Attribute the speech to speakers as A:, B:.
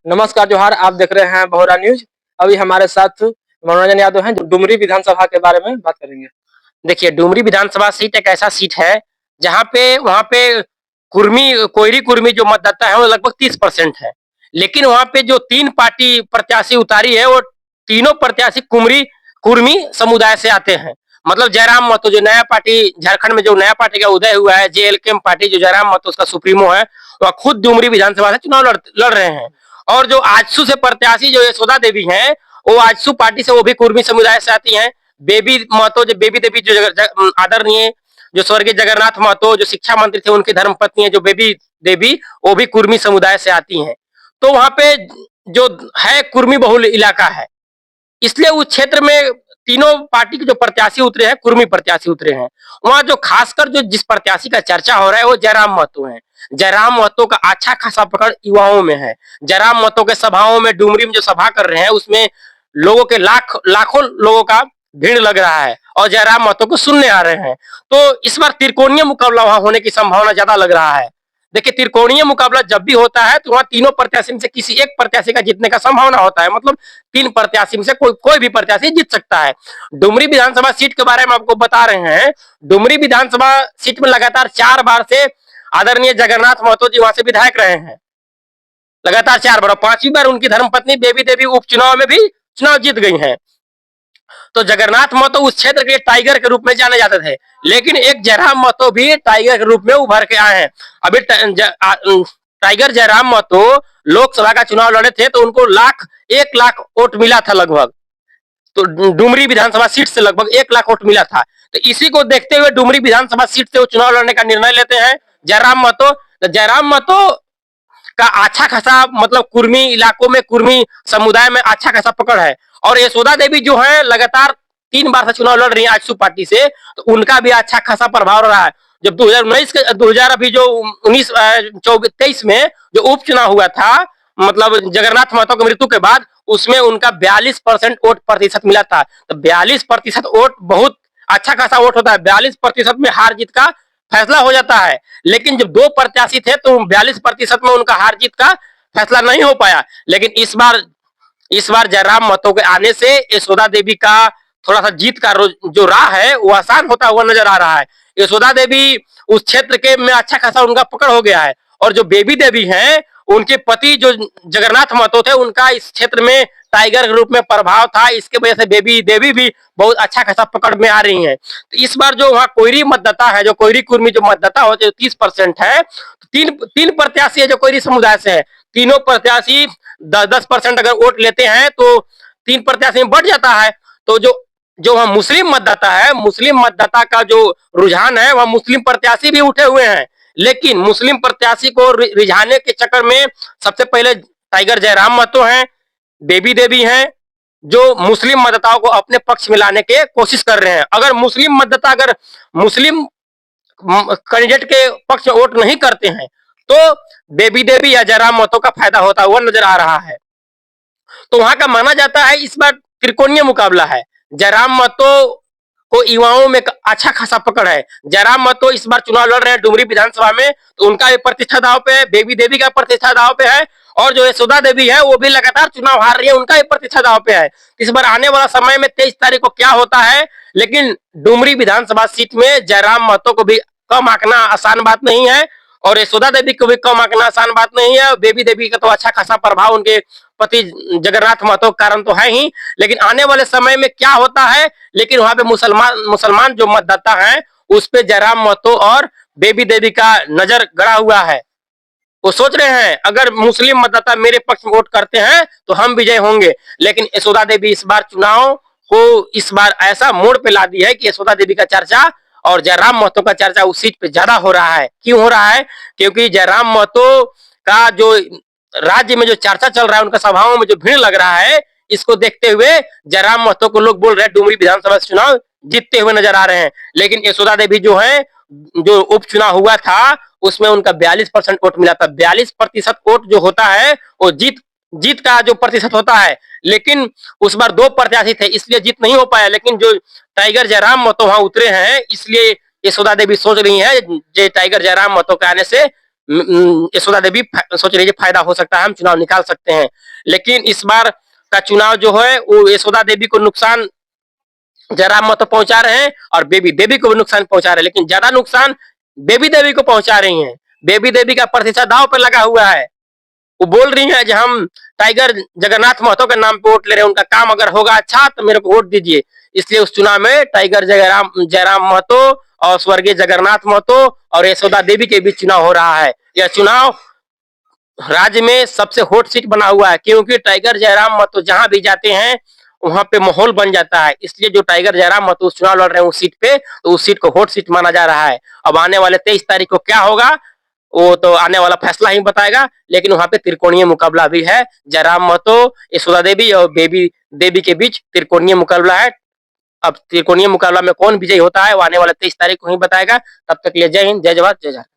A: नमस्कार जोहार, आप देख रहे हैं बहोरा न्यूज। अभी हमारे साथ मनोरंजन यादव हैं जो डुमरी विधानसभा के बारे में बात करेंगे।
B: देखिए, डुमरी विधानसभा सीट एक ऐसा सीट है, जहाँ पे वहाँ पे कोयरी कुर्मी जो मतदाता है, वो लगभग 30% है। लेकिन वहाँ पे जो 3 पार्टी प्रत्याशी उतारी है, वो तीनों प्रत्याशी कुर्मी समुदाय से आते हैं। मतलब जयराम महतो जो नया पार्टी झारखंड में जो नया पार्टी का उदय हुआ है, जेएलके पार्टी जो जयराम महतो उसका सुप्रीमो है, वह खुद डुमरी विधानसभा से चुनाव लड़ रहे हैं। और जो आजसू से प्रत्याशी जो यशोदा देवी हैं, वो आजसू पार्टी से वो भी कुर्मी समुदाय से आती हैं। बेबी महतो जो बेबी देवी जो आदरणीय जो स्वर्गीय जगन्नाथ महतो जो शिक्षा मंत्री थे, उनकी धर्मपत्नी है जो बेबी देवी, वो भी कुर्मी समुदाय से आती हैं। तो वहां पे जो है कुर्मी बहुल इलाका है, इसलिए उस क्षेत्र में तीनों पार्टी के जो प्रत्याशी उतरे हैं, कुर्मी प्रत्याशी उतरे हैं। वहां जो खासकर जो जिस प्रत्याशी का चर्चा हो रहा है, वो जयराम महतो है। जयराम महतो का अच्छा खासा पकड़ युवाओं में है। जयराम महतो के सभाओं में, डुमरी में जो सभा कर रहे हैं, उसमें लोगों के लाखों लोगों का भीड़ लग रहा है और जयराम महतो को सुनने आ रहे हैं। तो इस बार त्रिकोणीय मुकाबला वहां होने की संभावना ज्यादा लग रहा है। देखिए, त्रिकोणीय मुकाबला जब भी होता है तो वहां तीनों प्रत्याशी में से किसी एक प्रत्याशी का जीतने का संभावना होता है। मतलब 3 प्रत्याशी में से कोई भी प्रत्याशी जीत सकता है। डुमरी विधानसभा सीट के बारे में आपको बता रहे हैं। डुमरी विधानसभा सीट में लगातार 4 बार से आदरणीय जगन्नाथ महतो जी वहां से विधायक रहे हैं, लगातार 4 बार। 5वीं बार उनकी धर्मपत्नी बेबी देवी उपचुनाव में भी चुनाव जीत गई हैं। तो जगन्नाथ महतो उस क्षेत्र के टाइगर के रूप में जाने जाते थे, लेकिन एक जयराम महतो भी टाइगर के रूप में उभर के आए हैं। अभी टाइगर जयराम महतो लोकसभा का चुनाव लड़े थे तो उनको 1 लाख वोट मिला था लगभग। तो डुमरी विधानसभा सीट से लगभग 1 लाख वोट मिला था। तो इसी को देखते हुए डुमरी विधानसभा सीट से वो चुनाव लड़ने का निर्णय लेते हैं जयराम महतो। तो जयराम महतो का अच्छा खासा मतलब कुर्मी इलाकों में, कुर्मी समुदाय में अच्छा खासा पकड़ है। और यशोदा देवी जो है लगातार 3 बार से चुनाव लड़ रही है आजसू पार्टी से, तो उनका भी अच्छा खासा प्रभाव रहा है। जब 2019 के 2000 अभी जो 23 में जो उपचुनाव हुआ था, मतलब जगन्नाथ महतो की मृत्यु के बाद, उसमें उनका 42% वोट प्रतिशत मिला था। तो 42% वोट बहुत अच्छा खासा वोट होता है। 42% में हार जीत का फैसला हो जाता है। लेकिन जब 2 प्रत्याशी थे तो 42% में उनका हार जीत का फैसला नहीं हो पाया। लेकिन इस बार जयराम महतो के आने से यशोदा देवी का थोड़ा सा जीत का जो राह है वो आसान होता हुआ नजर आ रहा है। यशोदा देवी उस क्षेत्र के में अच्छा खासा उनका पकड़ हो गया है। और जो बेबी देवी हैं, उनके पति जो जगन्नाथ महतो थे, उनका इस क्षेत्र में टाइगर के रूप में प्रभाव था। इसके वजह से बेबी देवी भी बहुत अच्छा खासा पकड़ में आ रही हैं। तो इस बार जो वहाँ कोयरी मतदाता है, जो कोयरी कुर्मी जो मतदाता होते 30% है, तो तीन प्रत्याशी है जो कोयरी समुदाय से है। तीनों प्रत्याशी 10-10% अगर वोट लेते हैं तो 3 प्रत्याशी में बढ़ जाता है। तो जो जो वहाँ मुस्लिम मतदाता है, मुस्लिम मतदाता का जो रुझान है, वह मुस्लिम प्रत्याशी भी उठे हुए हैं। लेकिन मुस्लिम प्रत्याशी को रिझाने के चक्कर में सबसे पहले टाइगर जयराम महतो हैं, बेबी देवी हैं, जो मुस्लिम मतदाताओं को अपने पक्ष में लाने की कोशिश कर रहे हैं। अगर मुस्लिम मतदाता अगर मुस्लिम कैंडिडेट के पक्ष में वोट नहीं करते हैं, तो बेबी देवी या जयराम महतो का फायदा होता हुआ नजर आ रहा है। तो वहां का माना जाता है इस बार त्रिकोणीय मुकाबला है। जयराम महतो को युवाओं में अच्छा खासा पकड़ है। जयराम महतो इस बार चुनाव लड़ रहे हैं डुमरी विधानसभा में, तो उनका भी प्रतिष्ठा दाव पे है, बेबी देवी का प्रतिष्ठा दाव पे है, और जो यशोदा देवी है वो भी लगातार चुनाव हार रही है, उनका भी प्रतिष्ठा दाव पे है। इस बार आने वाला समय में 23 तारीख को क्या होता है, लेकिन डुमरी विधानसभा सीट में जयराम महतो को भी कम आंकना आसान बात नहीं है, और यशोदा देवी को भी कम आंकना आसान बात नहीं है। बेबी देवी का तो अच्छा खासा प्रभाव उनके पति जगन्नाथ महतो के कारण तो है ही, लेकिन आने वाले समय में क्या होता है। लेकिन वहां पे मुसलमान जो मतदाता हैं, उस पे जयराम महतो और बेबी देवी का नजर गड़ा हुआ है। वो सोच रहे हैं अगर मुस्लिम मतदाता मेरे पक्ष में वोट करते हैं तो हम विजय होंगे। लेकिन यशोदा देवी इस बार चुनाव को इस बार ऐसा मोड़ पे ला दी है कि यशोदा देवी का चर्चा और जयराम महतो का चर्चा उस सीट पे ज्यादा हो रहा है। क्यों हो रहा है? क्योंकि जयराम महतो का जो राज्य में जो चर्चा चल रहा है, उनका सभाओं में जो भीड़ लग रहा है, इसको देखते हुए जयराम महतो को लोग बोल रहे हैं डुमरी विधानसभा चुनाव जीतते हुए नजर आ रहे हैं। लेकिन यशोदा देवी जो है, जो उपचुनाव हुआ था, उसमें उनका 42% वोट मिला था। 42% वोट जो होता है वो जीत का जो प्रतिशत होता है। लेकिन उस बार 2 प्रत्याशी थे, इसलिए जीत नहीं हो पाया। लेकिन जो टाइगर जयराम महतो वहां उतरे हैं, इसलिए यशोदा देवी सोच रही है जे टाइगर जयराम महतो के आने से यशोदा देवी सोच रही है फायदा हो सकता है, हम चुनाव निकाल सकते हैं। लेकिन इस बार का चुनाव जो है वो यशोदा देवी को नुकसान जयराम महतो पहुंचा रहे हैं और बेबी देवी को भी नुकसान पहुंचा रहे हैं, लेकिन ज्यादा नुकसान बेबी देवी को पहुंचा रही हैं। बेबी देवी का प्रतिशत दांव पर लगा हुआ है। वो बोल रही है कि हम टाइगर जगन्नाथ महतो के नाम पे वोट ले रहे हैं, उनका काम अगर होगा अच्छा तो मेरे को वोट दीजिए। इसलिए उस चुनाव में टाइगर जयराम महतो और स्वर्गीय जगन्नाथ महतो और यशोदा देवी के बीच चुनाव हो रहा है। यह चुनाव राज्य में सबसे हॉट सीट बना हुआ है, क्योंकि टाइगर जयराम महतो जहां भी जाते हैं वहां पे माहौल बन जाता है। इसलिए जो टाइगर जयराम महतो चुनाव लड़ रहे हैं उस सीट पे, तो उस सीट को हॉट सीट माना जा रहा है। अब आने वाले 23 तारीख को क्या होगा वो तो आने वाला फैसला ही बताएगा, लेकिन वहां पे त्रिकोणीय मुकाबला भी है। जयराम महतो, यशोदा देवी और बेबी देवी के बीच त्रिकोणीय मुकाबला है। अब त्रिकोणीय मुकाबला में कौन विजयी होता है वो आने वाले 23 तारीख को ही बताएगा। तब तक के लिए जय हिंद, जय जवाहर, जय झारखंड।